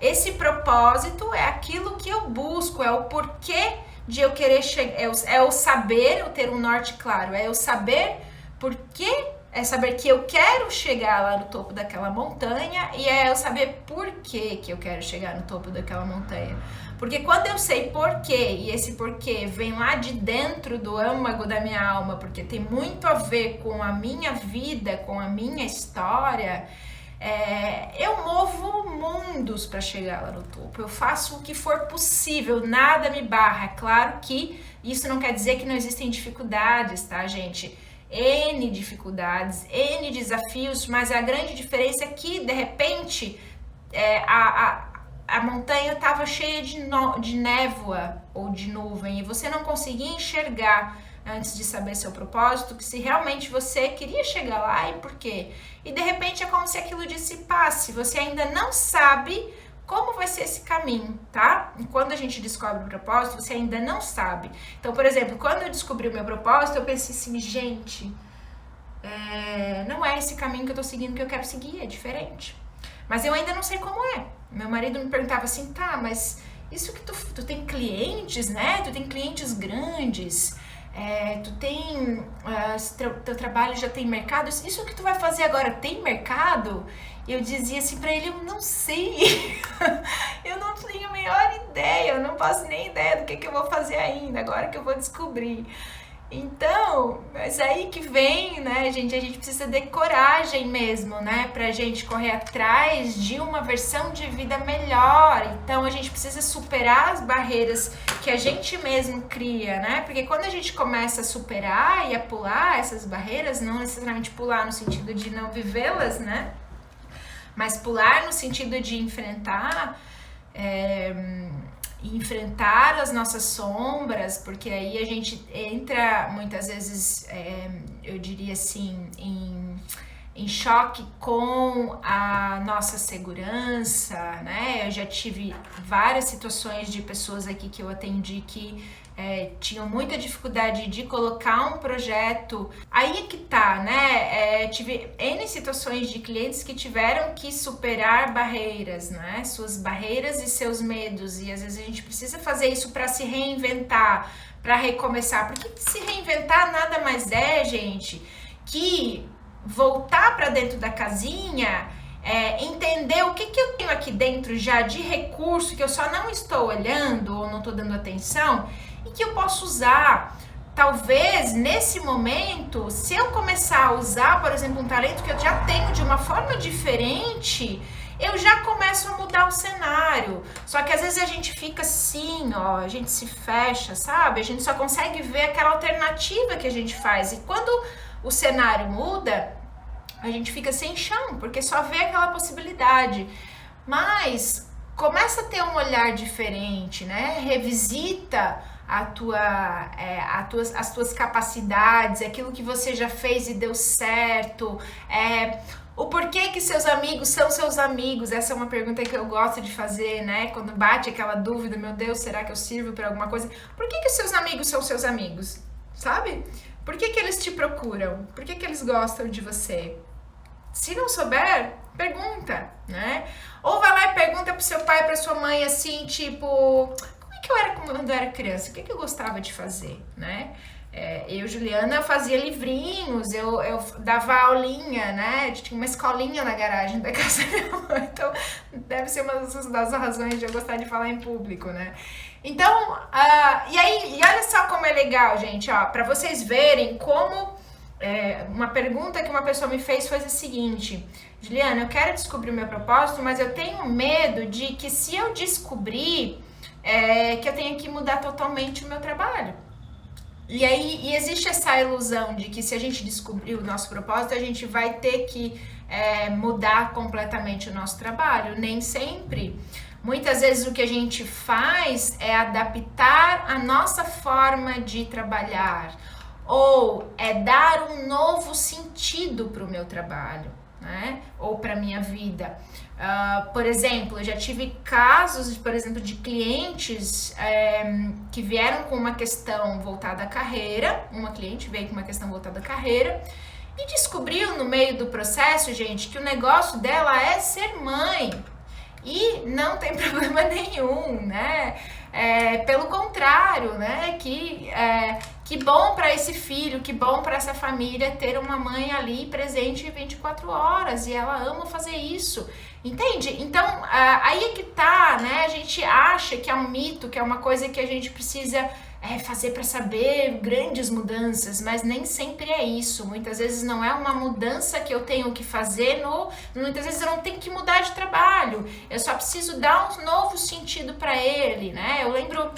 esse propósito é aquilo que eu busco, é o porquê de eu querer chegar, é o saber, eu ter um norte claro, é eu saber porquê. É saber que eu quero chegar lá no topo daquela montanha e é eu saber por que eu quero chegar no topo daquela montanha. Porque quando eu sei porquê, e esse porquê vem lá de dentro do âmago da minha alma, porque tem muito a ver com a minha vida, com a minha história, eu movo mundos para chegar lá no topo. Eu faço o que for possível, nada me barra. É claro que isso não quer dizer que não existem dificuldades, tá, gente? N dificuldades, N desafios, mas a grande diferença é que, de repente, a montanha estava cheia de névoa ou de nuvem e você não conseguia enxergar antes de saber seu propósito, que se realmente você queria chegar lá e por quê. E de repente é como se aquilo dissipasse, você ainda não sabe como vai ser esse caminho, tá? E quando a gente descobre o propósito, você ainda não sabe. Então, por exemplo, quando eu descobri o meu propósito, eu pensei assim, gente, não é esse caminho que eu tô seguindo que eu quero seguir, é diferente. Mas eu ainda não sei como é. Meu marido me perguntava assim, tá, mas isso que tu tem clientes, né? Tu tem clientes grandes, tu tem, teu trabalho já tem mercado, isso que tu vai fazer agora tem mercado? E eu dizia assim pra ele, eu não sei, eu não tenho a menor ideia, eu não faço nem ideia do que eu vou fazer ainda, agora que eu vou descobrir. Então, mas aí que vem, né, gente, a gente precisa ter coragem mesmo, né, pra gente correr atrás de uma versão de vida melhor. Então, a gente precisa superar as barreiras que a gente mesmo cria, né, porque quando a gente começa a superar e a pular essas barreiras, não necessariamente pular no sentido de não vivê-las, né, mas pular no sentido de enfrentar as nossas sombras, porque aí a gente entra muitas vezes, eu diria assim, em choque com a nossa segurança, né? Eu já tive várias situações de pessoas aqui que eu atendi que tinham muita dificuldade de colocar um projeto. Aí é que tá, né? Tive N situações de clientes que tiveram que superar barreiras, né? Suas barreiras e seus medos. E às vezes a gente precisa fazer isso para se reinventar, para recomeçar. Porque se reinventar nada mais é, gente, que voltar para dentro da casinha, entender o que eu tenho aqui dentro já de recurso que eu só não estou olhando ou não estou dando atenção e que eu posso usar. Talvez nesse momento, se eu começar a usar, por exemplo, um talento que eu já tenho de uma forma diferente, eu já começo a mudar o cenário. Só que às vezes a gente fica assim, ó, a gente se fecha, sabe? A gente só consegue ver aquela alternativa que a gente faz. E quando o cenário muda, a gente fica sem chão, porque só vê aquela possibilidade. Mas começa a ter um olhar diferente, né? Revisita as tuas capacidades, aquilo que você já fez e deu certo, o porquê que seus amigos são seus amigos. Essa é uma pergunta que eu gosto de fazer, né? Quando bate aquela dúvida, meu Deus, será que eu sirvo para alguma coisa? Por que seus amigos são seus amigos? Sabe? Por que eles te procuram? Por que eles gostam de você? Se não souber, pergunta, né? Ou vai lá e pergunta pro seu pai, pra sua mãe, assim, tipo, como é que eu era quando eu era criança? O que eu gostava de fazer, né? Eu, Juliana, fazia livrinhos, eu dava aulinha, né? Tinha uma escolinha na garagem da casa da minha mãe, então deve ser uma das razões de eu gostar de falar em público, né? Então, e olha só como é legal, gente, ó, pra vocês verem como uma pergunta que uma pessoa me fez foi a seguinte: Juliana, eu quero descobrir o meu propósito, mas eu tenho medo de que se eu descobrir, que eu tenha que mudar totalmente o meu trabalho. E existe essa ilusão de que se a gente descobrir o nosso propósito, a gente vai ter que mudar completamente o nosso trabalho. Nem sempre. Muitas vezes o que a gente faz é adaptar a nossa forma de trabalhar, ou dar um novo sentido para o meu trabalho, né? Ou para a minha vida. Por exemplo, eu já tive casos, por exemplo, de clientes que vieram com uma questão voltada à carreira. Uma cliente veio com uma questão voltada à carreira e descobriu no meio do processo, gente, que o negócio dela é ser mãe. E não tem problema nenhum, né? Pelo contrário, né? Que bom para esse filho, que bom para essa família ter uma mãe ali presente 24 horas e ela ama fazer isso, entende? Então, aí é que tá, né? A gente acha que é um mito, que é uma coisa que a gente precisa fazer para saber grandes mudanças, mas nem sempre é isso. Muitas vezes não é uma mudança que eu tenho que fazer, muitas vezes eu não tenho que mudar de trabalho, eu só preciso dar um novo sentido para ele, né? Eu lembro,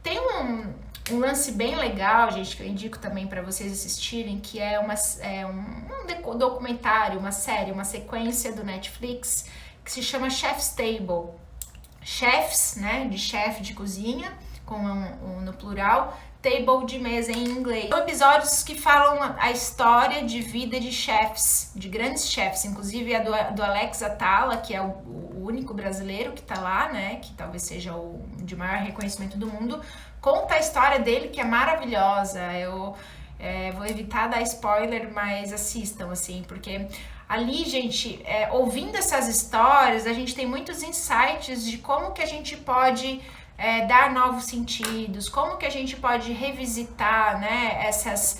tem um lance bem legal, gente, que eu indico também para vocês assistirem, que é um documentário, uma série, uma sequência do Netflix, que se chama Chef's Table. chefs, né, de chefe de cozinha, com no plural, table de mesa em inglês. São episódios que falam a história de vida de chefs, de grandes chefs, inclusive a do Alex Atala, que é o único brasileiro que tá lá, né, que talvez seja o de maior reconhecimento do mundo, conta a história dele, que é maravilhosa. Eu vou evitar dar spoiler, mas assistam, assim, porque ali, gente, ouvindo essas histórias, a gente tem muitos insights de como que a gente pode dar novos sentidos, como que a gente pode revisitar, né, essa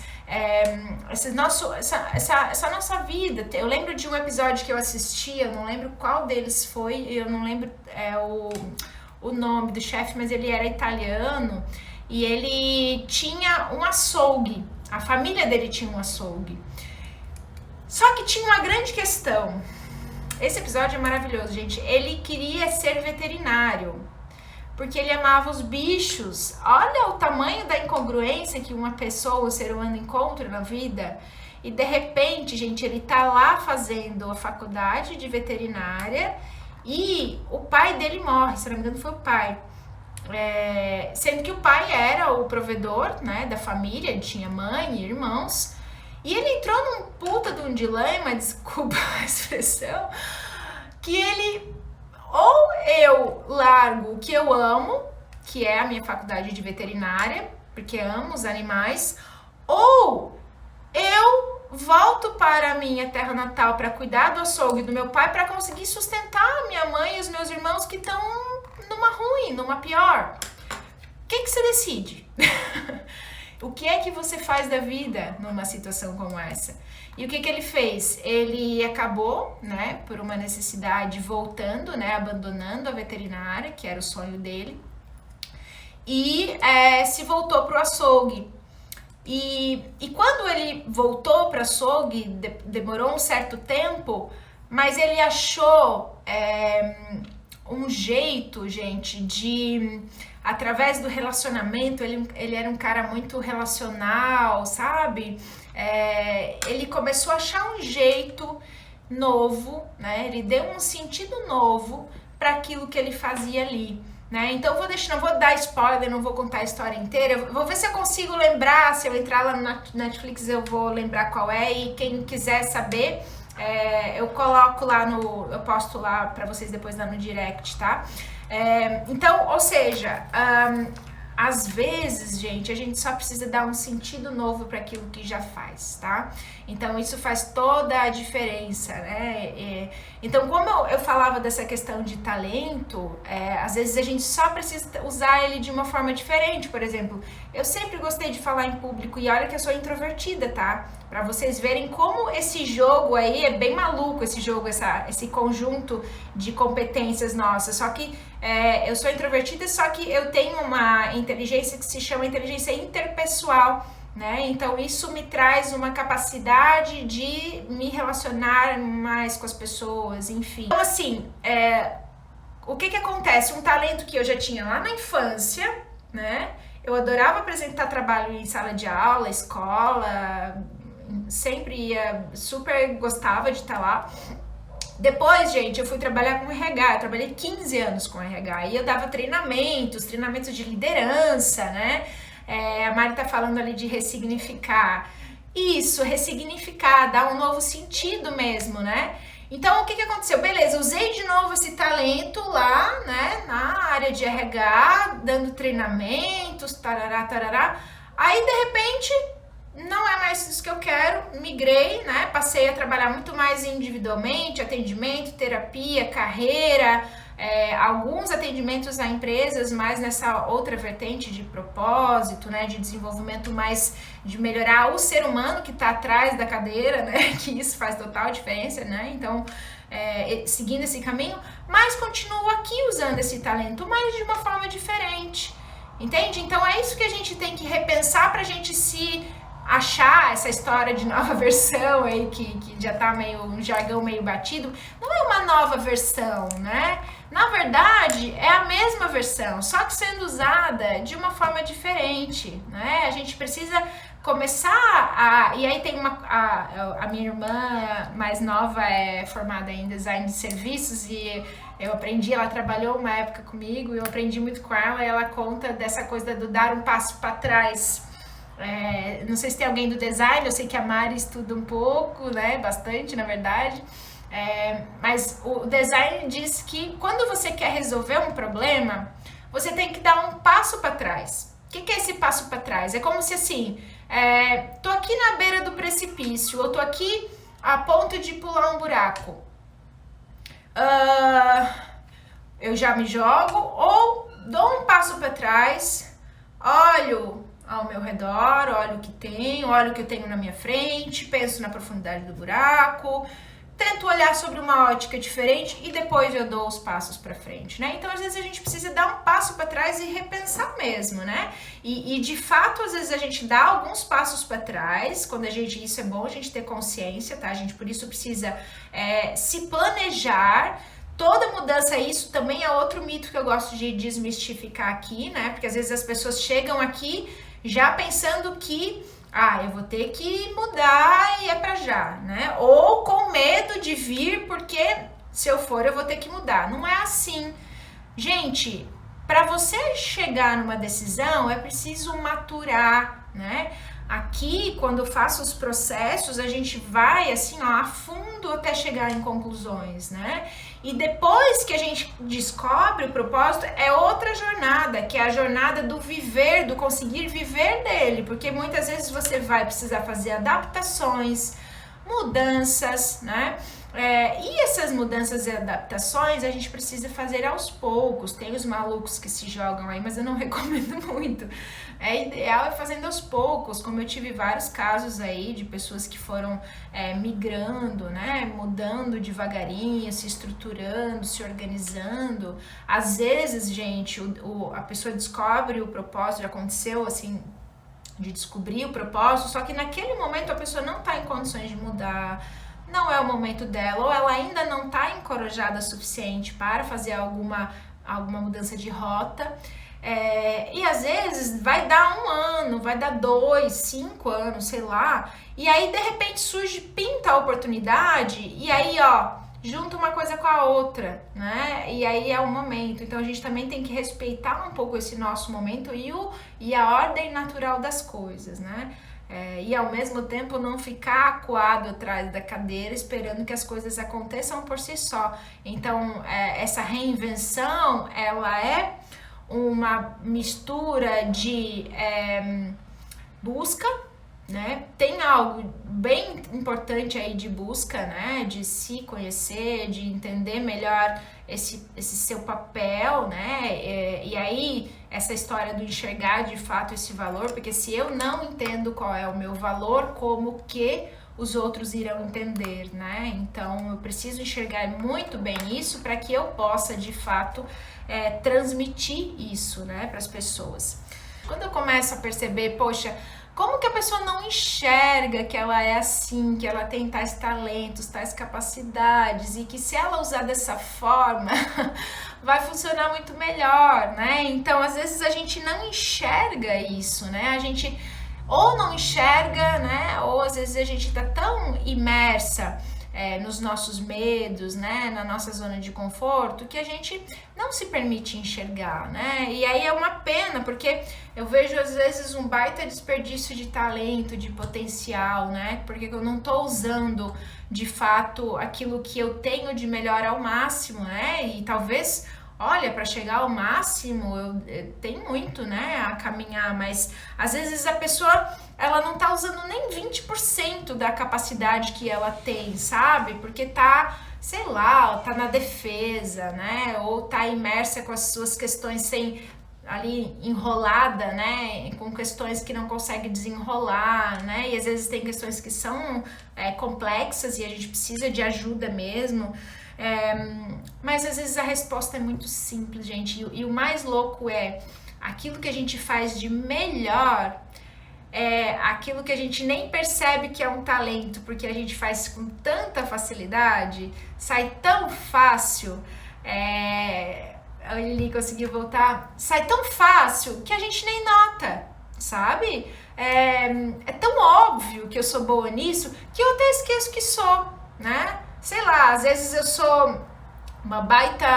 nossa vida. Eu lembro de um episódio que eu assisti, eu não lembro qual deles foi, eu não lembro o nome do chefe, mas ele era italiano e ele tinha um açougue, a família dele tinha um açougue. Só que tinha uma grande questão. Esse episódio é maravilhoso, gente. Ele queria ser veterinário, porque ele amava os bichos. Olha o tamanho da incongruência que uma pessoa, um ser humano, encontra na vida. E de repente, gente, ele tá lá fazendo a faculdade de veterinária e o pai dele morre, se não me engano foi o pai. Sendo que o pai era o provedor, né, da família, ele tinha mãe e irmãos. E ele entrou num puta de um dilema, desculpa a expressão, que ele... Ou eu largo o que eu amo, que é a minha faculdade de veterinária, porque amo os animais, ou eu volto para a minha terra natal para cuidar do açougue do meu pai, para conseguir sustentar a minha mãe e os meus irmãos que estão numa ruim, numa pior. O que você decide? O que é que você faz da vida numa situação como essa? E o que ele fez? Ele acabou, né, por uma necessidade, voltando, né, abandonando a veterinária, que era o sonho dele, e se voltou para o açougue. E quando ele voltou para o açougue, demorou um certo tempo, mas ele achou um jeito, gente, de... Através do relacionamento, ele era um cara muito relacional, sabe? Ele começou a achar um jeito novo, né? Ele deu um sentido novo para aquilo que ele fazia ali, né? Então não vou dar spoiler, não vou contar a história inteira. Eu vou ver se eu consigo lembrar, se eu entrar lá no Netflix eu vou lembrar qual é, e quem quiser saber, eu coloco lá eu posto lá para vocês depois lá no direct, tá? Então, ou seja, às vezes, gente, a gente só precisa dar um sentido novo para aquilo que já faz, tá? Então, isso faz toda a diferença, né? Então, como eu falava dessa questão de talento, às vezes a gente só precisa usar ele de uma forma diferente. Por exemplo, eu sempre gostei de falar em público e olha que eu sou introvertida, tá? Para vocês verem como esse jogo aí é bem maluco, esse jogo, esse conjunto de competências nossas. Só que eu sou introvertida, só que eu tenho uma inteligência que se chama inteligência interpessoal, né? Então isso me traz uma capacidade de me relacionar mais com as pessoas, enfim. Então assim, o que acontece? Um talento que eu já tinha lá na infância, né? Eu adorava apresentar trabalho em sala de aula, escola, sempre ia, super gostava de estar lá. Depois, gente, eu fui trabalhar com RH, eu trabalhei 15 anos com RH, e eu dava treinamentos de liderança, né? A Mari tá falando ali de ressignificar. Isso, ressignificar, dar um novo sentido mesmo, né? Então, o que aconteceu? Beleza, usei de novo esse talento lá, né, na área de RH, dando treinamentos, tarará, tarará. Aí, de repente, não é mais isso que eu quero, migrei, né, passei a trabalhar muito mais individualmente, atendimento, terapia, carreira, alguns atendimentos a empresas, mais nessa outra vertente de propósito, né, de desenvolvimento mais, de melhorar o ser humano que está atrás da cadeira, né, que isso faz total diferença, né, então, seguindo esse caminho, mas continuo aqui usando esse talento, mas de uma forma diferente, entende? Então é isso que a gente tem que repensar pra gente se achar essa história de nova versão aí, que já tá meio, um jargão meio batido, não é uma nova versão, né? Na verdade, é a mesma versão, só que sendo usada de uma forma diferente, né? A gente precisa começar e aí tem a minha irmã mais nova é formada em design de serviços e Eu aprendi, ela trabalhou uma época comigo, eu aprendi muito com ela, e ela conta dessa coisa do dar um passo para trás. Não sei se tem alguém do design, eu sei que a Mari estuda um pouco, né? Bastante, na verdade. Mas o design diz que quando você quer resolver um problema, você tem que dar um passo para trás. O que é esse passo para trás? É como se assim, tô aqui na beira do precipício, ou tô aqui a ponto de pular um buraco. Eu já me jogo, ou dou um passo para trás, olho ao meu redor, olho o que tenho, olho o que eu tenho na minha frente, penso na profundidade do buraco, tento olhar sobre uma ótica diferente e depois eu dou os passos para frente, né? Então, às vezes a gente precisa dar um passo para trás e repensar mesmo, né? E de fato, às vezes a gente dá alguns passos para trás, quando isso é bom a gente ter consciência, tá? A gente por isso precisa se planejar. Toda mudança, isso também é outro mito que eu gosto de desmistificar aqui, né? Porque às vezes as pessoas chegam aqui já pensando que eu vou ter que mudar e é pra já, né? Ou com medo de vir, porque se eu for eu vou ter que mudar. Não é assim. Gente, para você chegar numa decisão é preciso maturar, né? Aqui, quando eu faço os processos, a gente vai assim, a fundo até chegar em conclusões, né? E depois que a gente descobre o propósito, é outra jornada, que é a jornada do viver, do conseguir viver dele, porque muitas vezes você vai precisar fazer adaptações, mudanças, né? E essas mudanças e adaptações a gente precisa fazer aos poucos. Tem os malucos que se jogam aí, mas eu não recomendo muito. Ideal fazendo aos poucos, como eu tive vários casos aí de pessoas que foram migrando, né? Mudando devagarinho, se estruturando, se organizando. Às vezes, gente, a pessoa descobre o propósito, já aconteceu assim, de descobrir o propósito, só que naquele momento a pessoa não está em condições de mudar, não é o momento dela, ou ela ainda não está encorajada o suficiente para fazer alguma mudança de rota. E às vezes vai dar 1 ano, vai dar 2, 5 anos, sei lá, e aí de repente pinta a oportunidade, e aí junta uma coisa com a outra, né? E aí é o momento. Então a gente também tem que respeitar um pouco esse nosso momento e a ordem natural das coisas, né? E ao mesmo tempo não ficar acuado atrás da cadeira esperando que as coisas aconteçam por si só. Então essa reinvenção, ela é uma mistura de busca, né? Tem algo bem importante aí de busca, né? De se conhecer, de entender melhor esse seu papel, né? E aí essa história do enxergar de fato esse valor, porque se eu não entendo qual é o meu valor, como que os outros irão entender, né? Então eu preciso enxergar muito bem isso para que eu possa de fato transmitir isso, né, para as pessoas. Quando eu começo a perceber, poxa, como que a pessoa não enxerga que ela é assim, que ela tem tais talentos, tais capacidades e que se ela usar dessa forma vai funcionar muito melhor, né? Então, às vezes a gente não enxerga isso, né? A gente ou não enxerga, né? Ou às vezes a gente tá tão imersa nos nossos medos, né, na nossa zona de conforto, que a gente não se permite enxergar, né? E aí é uma pena, porque eu vejo às vezes um baita desperdício de talento, de potencial, né? Porque eu não tô usando de fato aquilo que eu tenho de melhor ao máximo, né? E talvez, olha, para chegar ao máximo, eu tenho muito, né, a caminhar, mas às vezes a pessoa ela não tá usando nem 20% da capacidade que ela tem, sabe? Porque tá, sei lá, tá na defesa, né? Ou tá imersa com as suas questões ali enrolada, né? Com questões que não consegue desenrolar, né? E às vezes tem questões que são complexas e a gente precisa de ajuda mesmo. Mas às vezes a resposta é muito simples, gente. E o mais louco é aquilo que a gente faz de melhor, aquilo que a gente nem percebe que é um talento, porque a gente faz com tanta facilidade, sai tão fácil, ele conseguiu voltar, sai tão fácil que a gente nem nota, sabe? É tão óbvio que eu sou boa nisso que eu até esqueço que sou, né? Sei lá, às vezes eu sou uma baita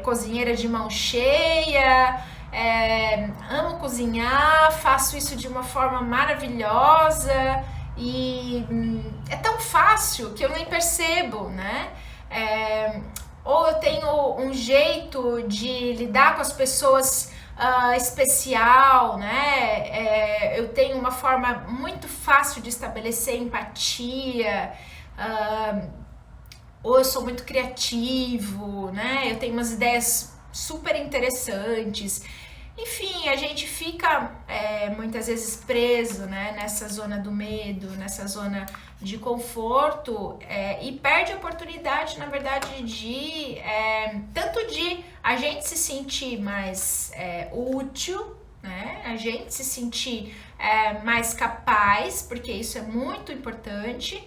cozinheira de mão cheia, amo cozinhar, faço isso de uma forma maravilhosa e é tão fácil que eu nem percebo, né? Ou eu tenho um jeito de lidar com as pessoas especial, né? Eu tenho uma forma muito fácil de estabelecer empatia, ou eu sou muito criativo, né? Eu tenho umas ideias super interessantes. Enfim, a gente fica muitas vezes preso, né, nessa zona do medo, nessa zona de conforto e perde a oportunidade, na verdade, de tanto de a gente se sentir mais útil, né, a gente se sentir mais capaz, porque isso é muito importante.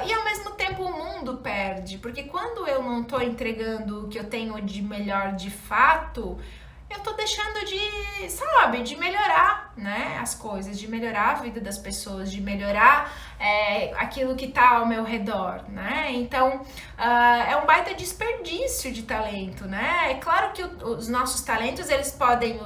E ao mesmo tempo o mundo perde, porque quando eu não tô entregando o que eu tenho de melhor de fato, eu tô deixando de, sabe, de melhorar, né, as coisas, de melhorar a vida das pessoas, de melhorar aquilo que tá ao meu redor, né? Então, é um baita desperdício de talento, né? É claro que os nossos talentos, eles podem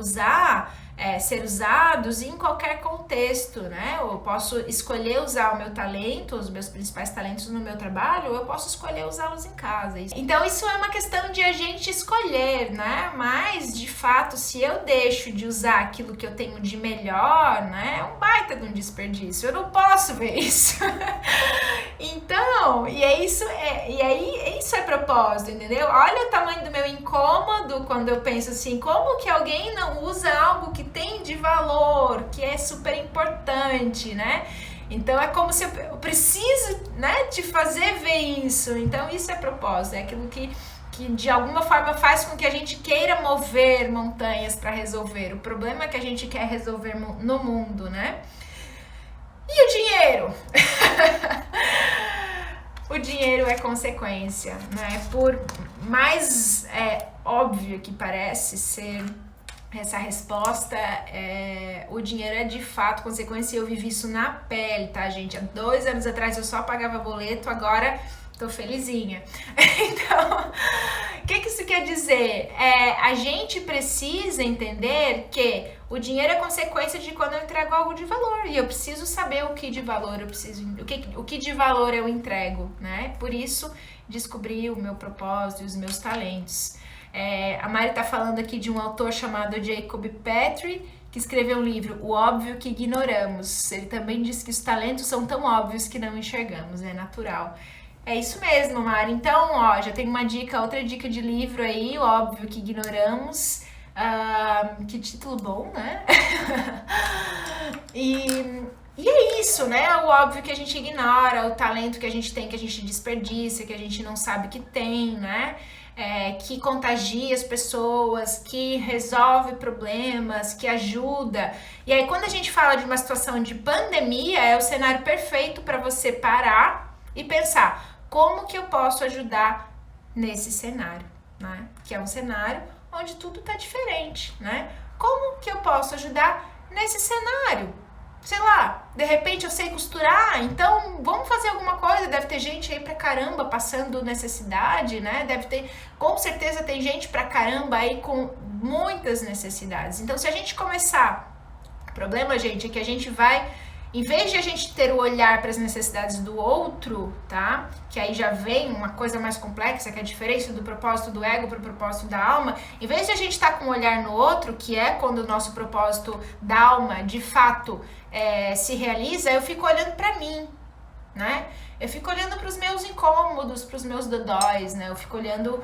ser usados em qualquer contexto, né? Eu posso escolher usar o meu talento, os meus principais talentos no meu trabalho, ou eu posso escolher usá-los em casa. Então isso é uma questão de a gente escolher, né? Mas, de fato, se eu deixo de usar aquilo que eu tenho de melhor, né? É um baita de um desperdício. Eu não posso ver isso. Então, isso é propósito, entendeu? Olha o tamanho do meu incômodo quando eu penso assim, como que alguém não usa algo que tem de valor, que é super importante, né? Então é como se eu preciso, né, te fazer ver isso. Então isso é propósito, é aquilo que de alguma forma faz com que a gente queira mover montanhas para resolver o problema que a gente quer resolver no mundo, né? E o dinheiro? O dinheiro é consequência, né? Por mais óbvio que parece ser essa resposta, o dinheiro é de fato consequência. Eu vivi isso na pele, tá, gente? Há 2 anos atrás eu só pagava boleto, agora tô felizinha. Então, o que isso quer dizer? A gente precisa entender que o dinheiro é consequência de quando eu entrego algo de valor. E eu preciso saber o que de valor o que de valor eu entrego, né? Por isso, descobri o meu propósito e os meus talentos. A Mari tá falando aqui de um autor chamado Jacob Petrie, que escreveu um livro, O Óbvio que Ignoramos. Ele também diz que os talentos são tão óbvios que não enxergamos, é natural. É isso mesmo, Mari. Então, ó, já tem uma dica, outra dica de livro aí, O Óbvio que Ignoramos. Que título bom, né? E é isso, né? O óbvio que a gente ignora, o talento que a gente tem, que a gente desperdiça, que a gente não sabe que tem, né? Que contagia as pessoas, que resolve problemas, que ajuda. E aí, quando a gente fala de uma situação de pandemia, é o cenário perfeito para você parar e pensar como que eu posso ajudar nesse cenário, né? Que é um cenário onde tudo tá diferente, né? Como que eu posso ajudar nesse cenário? Sei lá, de repente eu sei costurar, então vamos fazer alguma coisa. Deve ter gente aí pra caramba passando necessidade, né? Com certeza tem gente pra caramba aí com muitas necessidades. Então, se a gente começar, o problema, gente, é que a gente vai, em vez de a gente ter o olhar para as necessidades do outro, tá? Que aí já vem uma coisa mais complexa, que é a diferença do propósito do ego para o propósito da alma. Em vez de a gente estar com o olhar no outro, que é quando o nosso propósito da alma, de fato, se realiza, eu fico olhando para mim, né? Eu fico olhando para os meus incômodos, para os meus dodóis, né? Eu fico olhando,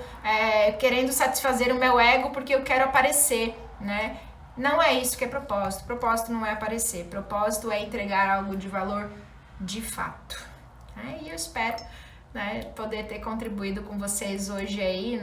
querendo satisfazer o meu ego porque eu quero aparecer, né? Não é isso que é propósito. Propósito não é aparecer. Propósito é entregar algo de valor de fato. E eu espero, né, poder ter contribuído com vocês hoje aí,